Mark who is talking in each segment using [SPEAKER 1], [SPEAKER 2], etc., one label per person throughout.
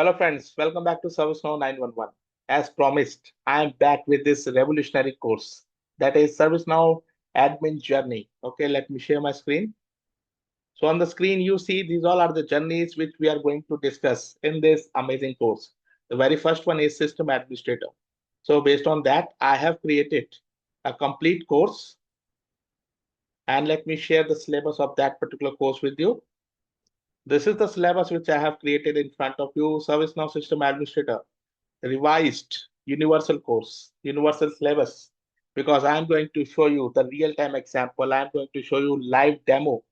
[SPEAKER 1] Hello friends, welcome back to ServiceNow 911. As promised, I am back with this revolutionary course that is ServiceNow Admin Journey. Okay, let me share my screen. So on the screen you see these all are the journeys which we are going to discuss in this amazing course. The very first one is System Administrator. So based on that, I have created a complete course and let me share the syllabus of that particular course with you. This is the syllabus which I have created in front of you, ServiceNow System Administrator. Revised universal course, universal syllabus, because I'm going to show you the real-time example. I'm going to show you live demo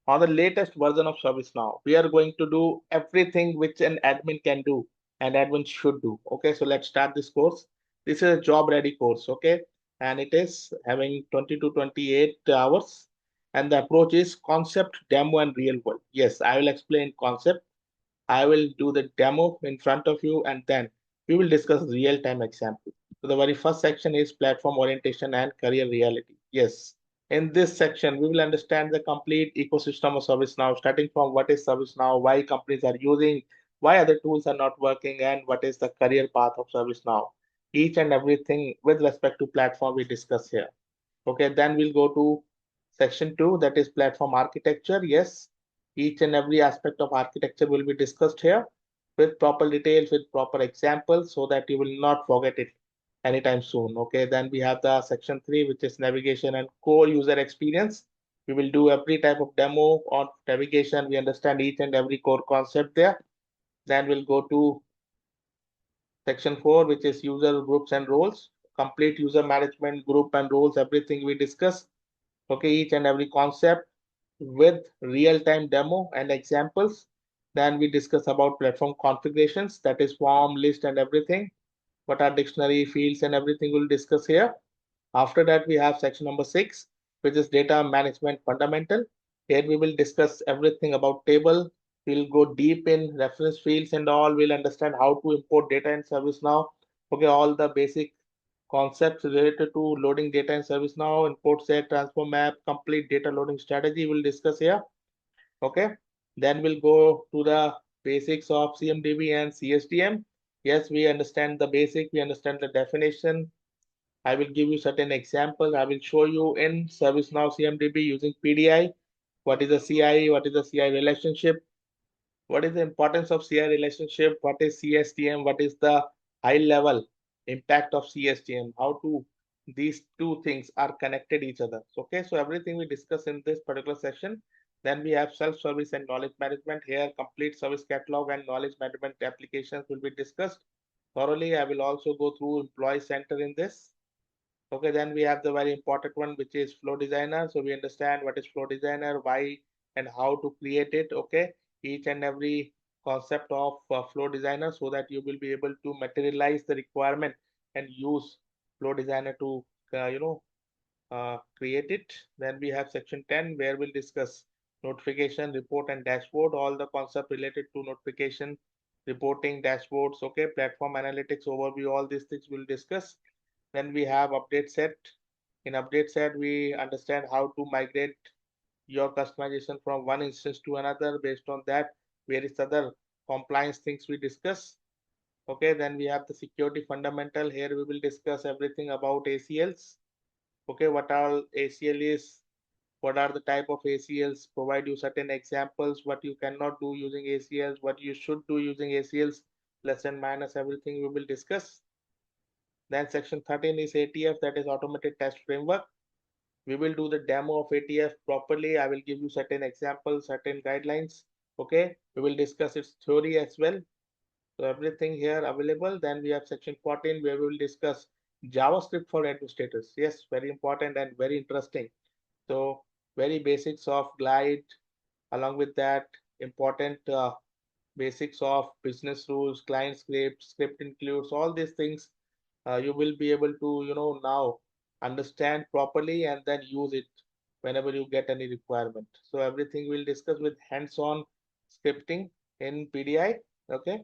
[SPEAKER 1] on the latest version of ServiceNow. We are going to do everything which an admin can do and admin should do. Okay, so let's start this course. This is a job-ready course, okay? And it is having 20 to 28 hours. And the approach is concept, demo, and real world. Yes, I will explain concept. I will do the demo in front of you and then we will discuss real-time example. So the very first section is platform orientation and career reality. Yes, in this section, we will understand the complete ecosystem of ServiceNow, starting from what is ServiceNow, why companies are using, why other tools are not working, and what is the career path of ServiceNow. Each and everything with respect to platform we discuss here. Okay, then we'll go to section 2, that is platform architecture. Yes, each and every aspect of architecture will be discussed here with proper details, with proper examples, so that you will not forget it anytime soon. Okay, then we have the section 3, which is navigation and core user experience. We will do every type of demo on navigation. We understand each and every core concept there. Then we'll go to section 4, which is user groups and roles, complete user management, group and roles, everything we discuss. Okay, each and every concept with real-time demo and examples. Then we discuss about platform configurations, that is form, list, and everything. What are dictionary fields and everything we'll discuss here. After that, we have section number 6, which is data management fundamental. Here we will discuss everything about table. We'll go deep in reference fields and all. We'll understand how to import data in ServiceNow. Okay, all the basic concepts related to loading data in ServiceNow, import set, transform map, complete data loading strategy we'll discuss here. Okay, then we'll go to the basics of CMDB and CSDM. Yes, we understand the basic, we understand the definition. I will give you certain examples. I will show you in ServiceNow CMDB using PDI. What is a CI? What is a CI relationship? What is the importance of CI relationship? What is CSDM? What is the high level impact of CSDM? How to these two things are connected each other. Okay, so everything we discuss in this particular session. Then we have self-service and knowledge management. Here, complete service catalog and knowledge management applications will be discussed thoroughly. I will also go through employee center in this. Okay, then we have the very important one, which is flow designer. So we understand what is flow designer, why and how to create it. Okay, each and every concept of flow designer, so that you will be able to materialize the requirement and use flow designer to create it. Then we have section 10, where we'll discuss notification, report, and dashboard. All the concept related to notification, reporting, dashboards. Okay, platform analytics overview. All these things we'll discuss. Then we have update set. In update set, we understand how to migrate your customization from one instance to another. Based on that, various other compliance things we discuss. Okay, then we have the security fundamental. Here we will discuss everything about ACLs. Okay, what all ACL is, what are the type of ACLs, provide you certain examples, what you cannot do using ACLs, what you should do using ACLs, plus and minus, everything we will discuss. Then section 13 is ATF, that is automated test framework. We will do the demo of ATF properly. I will give you certain examples, certain guidelines. Okay, we will discuss its theory as well. So everything here available. Then we have section 14, where we will discuss JavaScript for administrators. Yes, very important and very interesting. So very basics of glide, along with that important basics of business rules, client script includes all these things. You will be able to now understand properly and then use it whenever you get any requirement. So everything we'll discuss with hands-on scripting in PDI. Okay,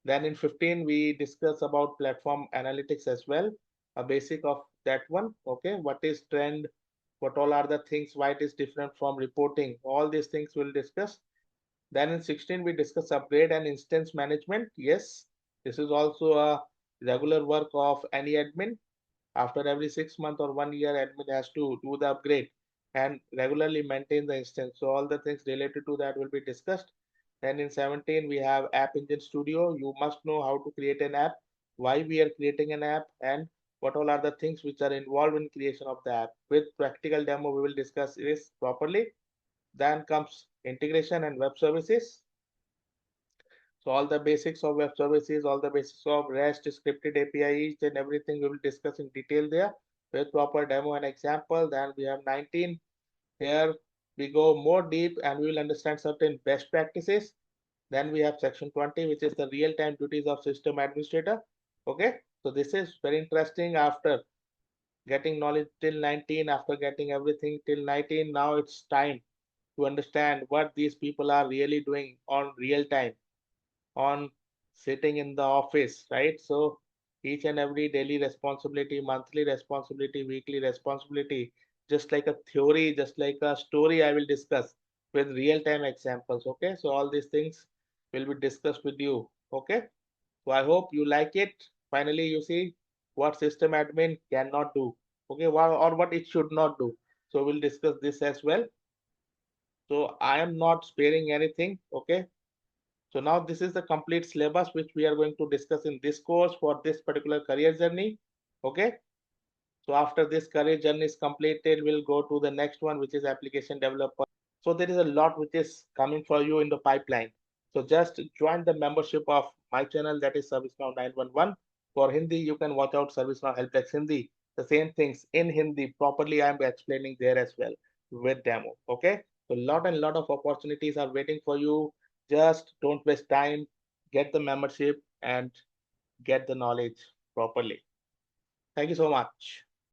[SPEAKER 1] then in 15 we discuss about platform analytics as well, a basic of that one. Okay, what is trend, what all are the things, why it is different from reporting, all these things we'll discuss. Then in 16, we discuss upgrade and instance management. Yes, this is also a regular work of any admin. After every 6 months or 1 year, admin has to do the upgrade and regularly maintain the instance. So all the things related to that will be discussed. Then in 17, we have App Engine Studio. You must know how to create an app, why we are creating an app, and what all are the things which are involved in creation of the app. With practical demo, we will discuss this properly. Then comes integration and web services. So all the basics of web services, all the basics of REST, scripted API, each and everything we will discuss in detail there with proper demo and example. Then we have 19. Here we go more deep and we will understand certain best practices. Then we have section 20, which is the real-time duties of system administrator. Okay, so this is very interesting. After getting knowledge till 19, after getting everything till 19, now it's time to understand what these people are really doing on real time, on sitting in the office, right? So each and every daily responsibility, monthly responsibility, weekly responsibility, just like a theory, just like a story, I will discuss with real-time examples. Okay, so all these things will be discussed with you. Okay, so I hope you like it. Finally, you see what system admin cannot do. Okay, or what it should not do. So we'll discuss this as well. So I am not sparing anything. Okay, so now this is the complete syllabus which we are going to discuss in this course for this particular career journey. Okay. So after this career journey is completed, we'll go to the next one, which is application developer. So there is a lot which is coming for you in the pipeline. So just join the membership of my channel, that is ServiceNow 911. For Hindi, you can watch out ServiceNow Help Desk Hindi. The same things in Hindi properly I am explaining there as well with demo. Okay. So lot of opportunities are waiting for you. Just don't waste time, get the membership and get the knowledge properly. Thank you so much.